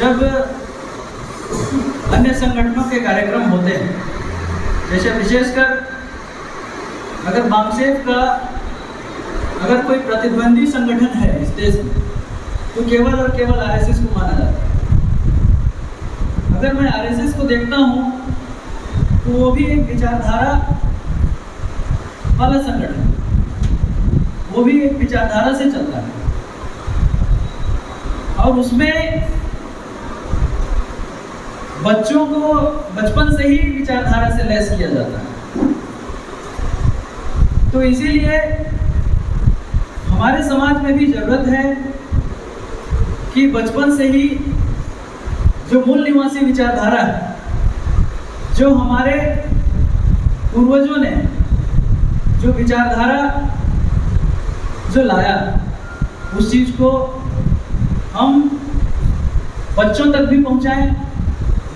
जब अन्य संगठनों के कार्यक्रम होते हैं, जैसे विशेषकर अगर बामसेफ का अगर कोई प्रतिद्वंदी संगठन है इस देश में, तो केवल और केवल आरएसएस को माना जाता है। अगर मैं आरएसएस को देखता हूँ तो वो भी एक विचारधारा वाला संगठन, वो भी एक विचारधारा से चलता है और उसमें बच्चों को बचपन से ही विचारधारा से लैस किया जाता है। तो इसीलिए हमारे समाज में भी जरूरत है कि बचपन से ही जो मूल निवासी विचारधारा है, जो हमारे पूर्वजों ने जो विचारधारा जो लाया, उस चीज को हम बच्चों तक भी पहुंचाएं,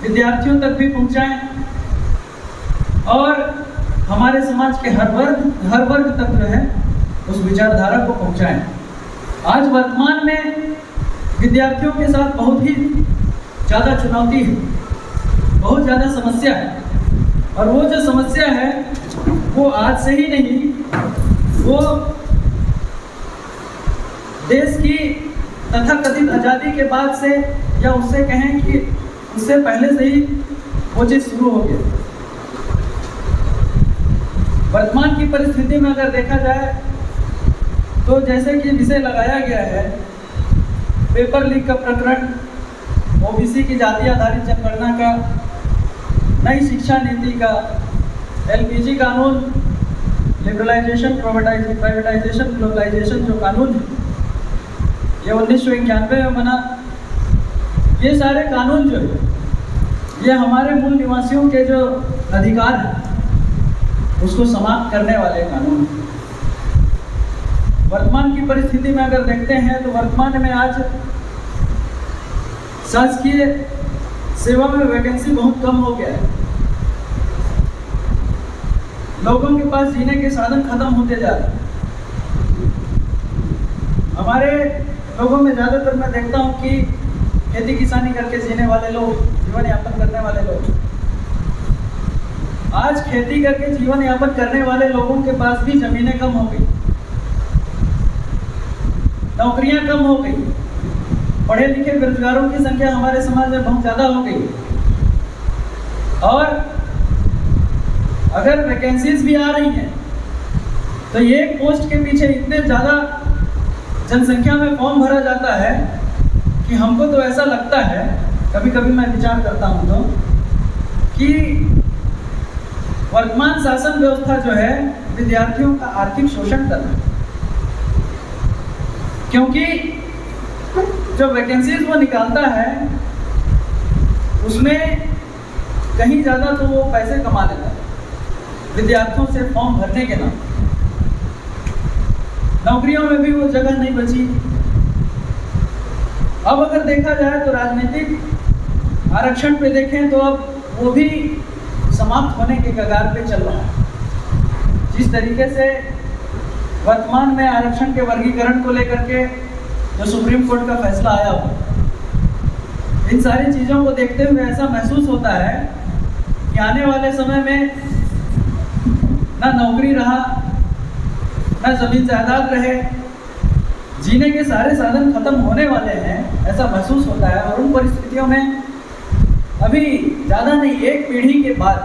विद्यार्थियों तक भी पहुंचाएं और हमारे समाज के हर वर्ग तक जो है उस विचारधारा को पहुंचाएं। आज वर्तमान में विद्यार्थियों के साथ बहुत ही ज़्यादा चुनौती है, बहुत ज़्यादा समस्या है और वो जो समस्या है वो आज से ही नहीं, वो देश की तथाकथित आज़ादी के बाद से, या उससे कहें कि उससे पहले से ही वो चीज़ शुरू हो गई। वर्तमान की परिस्थिति में अगर देखा जाए तो जैसे कि विषय लगाया गया है पेपर लीक का प्रकरण, ओबीसी की जाति आधारित जनगणना का, नई शिक्षा नीति का, एलपीजी कानून, लिबरलाइजेशन, प्राइवेटाइजेशन, ग्लोबलाइजेशन जो कानून है ये 1991 में बना। ये सारे कानून जो है ये हमारे मूल निवासियों के जो अधिकार है उसको समाप्त करने वाले कानून हैं। वर्तमान की परिस्थिति में अगर देखते हैं तो वर्तमान में आज शासकीय सेवा में वैकेंसी बहुत कम हो गया है। लोगों के पास जीने के साधन खत्म होते जा रहे हैं। हमारे लोगों में ज़्यादातर मैं देखता हूँ कि खेती किसानी करके जीने वाले लोग, जीवन यापन करने वाले लोग, आज खेती करके जीवन यापन करने वाले लोगों के पास भी जमीनें कम हो गई, नौकरियां कम हो गई, पढ़े लिखे बेरोजगारों की संख्या हमारे समाज में बहुत ज़्यादा हो गई और अगर वैकेंसीज भी आ रही हैं तो ये पोस्ट के पीछे इतने ज़्यादा जनसंख्या में फॉर्म भरा जाता है कि हमको तो ऐसा लगता है, कभी कभी मैं विचार करता हूँ तो, कि वर्तमान शासन व्यवस्था जो है विद्यार्थियों का आर्थिक शोषण कर रहा है। क्योंकि जो वैकेंसीज वो निकालता है उसमें कहीं ज़्यादा तो वो पैसे कमा लेता है विद्यार्थियों से फॉर्म भरने के नाम। नौकरियों में भी वो जगह नहीं बची। अब अगर देखा जाए तो राजनीतिक आरक्षण पे देखें तो अब वो भी समाप्त होने के कगार पे चल रहा है। जिस तरीके से वर्तमान में आरक्षण के वर्गीकरण को लेकर के जो सुप्रीम कोर्ट का फैसला आया हो, इन सारी चीज़ों को देखते हुए ऐसा महसूस होता है कि आने वाले समय में ना नौकरी रहा, ना जमीन जायदाद रहे, जीने के सारे साधन खत्म होने वाले हैं, ऐसा महसूस होता है। और उन परिस्थितियों में अभी ज़्यादा नहीं, एक पीढ़ी के बाद,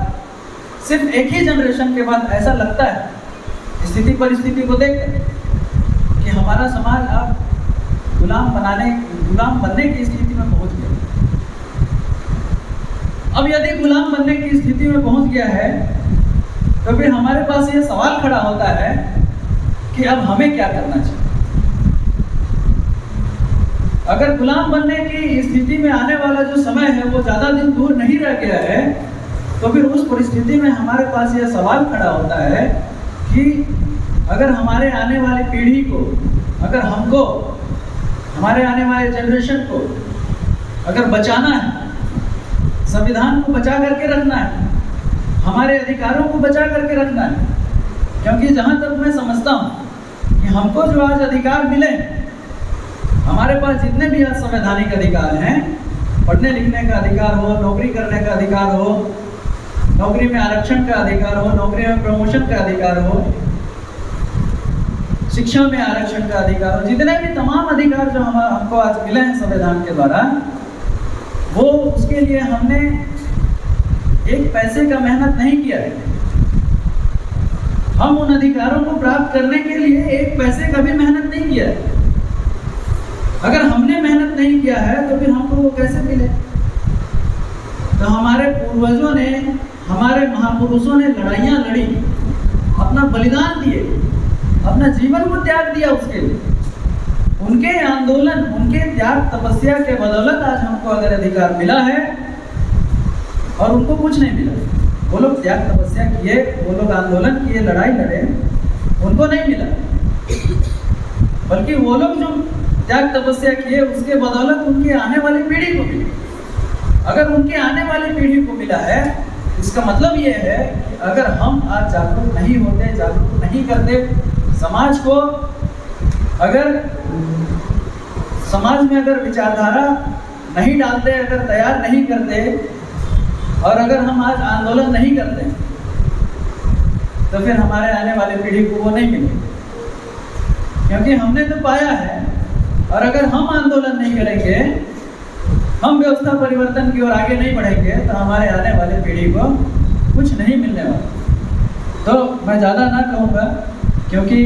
सिर्फ एक ही जनरेशन के बाद ऐसा लगता है स्थिति परिस्थिति को देख कि हमारा समाज अब गुलाम बनने की स्थिति में पहुंच गया। अब यदि गुलाम बनने की स्थिति में पहुंच गया है तो फिर हमारे पास ये सवाल खड़ा होता है कि अब हमें क्या करना चाहिए। अगर गुलाम बनने की स्थिति में आने वाला जो समय है वो ज़्यादा दिन दूर नहीं रह गया है, तो फिर उस परिस्थिति में हमारे पास यह सवाल खड़ा होता है कि अगर हमारे आने वाली पीढ़ी को, अगर हमको, हमारे आने वाले जनरेशन को अगर बचाना है, संविधान को बचा करके रखना है, हमारे अधिकारों को बचा करके रखना है, क्योंकि जहाँ तक मैं समझता हूँ कि हमको जो आज अधिकार मिले, हमारे पास जितने भी आज संवैधानिक अधिकार हैं, पढ़ने लिखने का अधिकार हो, नौकरी करने का अधिकार हो, नौकरी में आरक्षण का अधिकार हो, नौकरी में प्रमोशन का अधिकार हो, शिक्षा में आरक्षण का अधिकार हो, जितने भी तमाम अधिकार जो हमको आज मिले हैं संविधान के द्वारा, वो उसके लिए हमने एक पैसे का मेहनत नहीं किया है। हम उन अधिकारों को प्राप्त करने के लिए एक पैसे का भी मेहनत नहीं किया है। अगर हमने मेहनत नहीं किया है तो फिर हमको वो कैसे मिले? तो हमारे पूर्वजों ने, हमारे महापुरुषों ने लड़ाइयाँ लड़ी, अपना बलिदान दिए, अपना जीवन को त्याग दिया उसके लिए। उनके आंदोलन, उनके त्याग तपस्या के बदौलत आज हमको अगर अधिकार मिला है, और उनको कुछ नहीं मिला। वो लोग त्याग तपस्या किए, वो लोग आंदोलन किए, लड़ाई लड़े, उनको नहीं मिला, बल्कि वो लोग जो त्याग तपस्या किए उसके बदौलत उनके आने वाली पीढ़ी को मिली। अगर उनके आने वाली पीढ़ी को मिला है, इसका मतलब ये है कि अगर हम आज जागरूक नहीं होते, जागरूक नहीं करते समाज को, अगर समाज में अगर विचारधारा नहीं डालते, अगर तैयार नहीं करते, और अगर हम आज आंदोलन नहीं करते, तो फिर हमारे आने वाली पीढ़ी को वो नहीं मिलेगी। क्योंकि हमने तो पाया है, और अगर हम आंदोलन नहीं करेंगे, हम व्यवस्था परिवर्तन की ओर आगे नहीं बढ़ेंगे, तो हमारे आने वाली पीढ़ी को कुछ नहीं मिलने वाला। तो मैं ज़्यादा ना कहूँगा, क्योंकि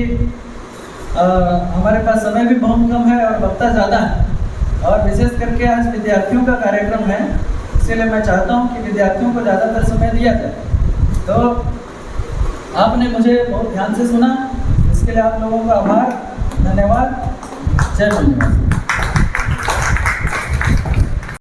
हमारे पास समय भी बहुत कम है और वक्ता ज़्यादा है, और विशेष करके आज विद्यार्थियों का कार्यक्रम है, इसलिए मैं चाहता हूँ कि विद्यार्थियों को ज़्यादातर समय दिया जाए। तो आपने मुझे बहुत ध्यान से सुना, इसके लिए आप लोगों का आभार, धन्यवाद। जय हिंद।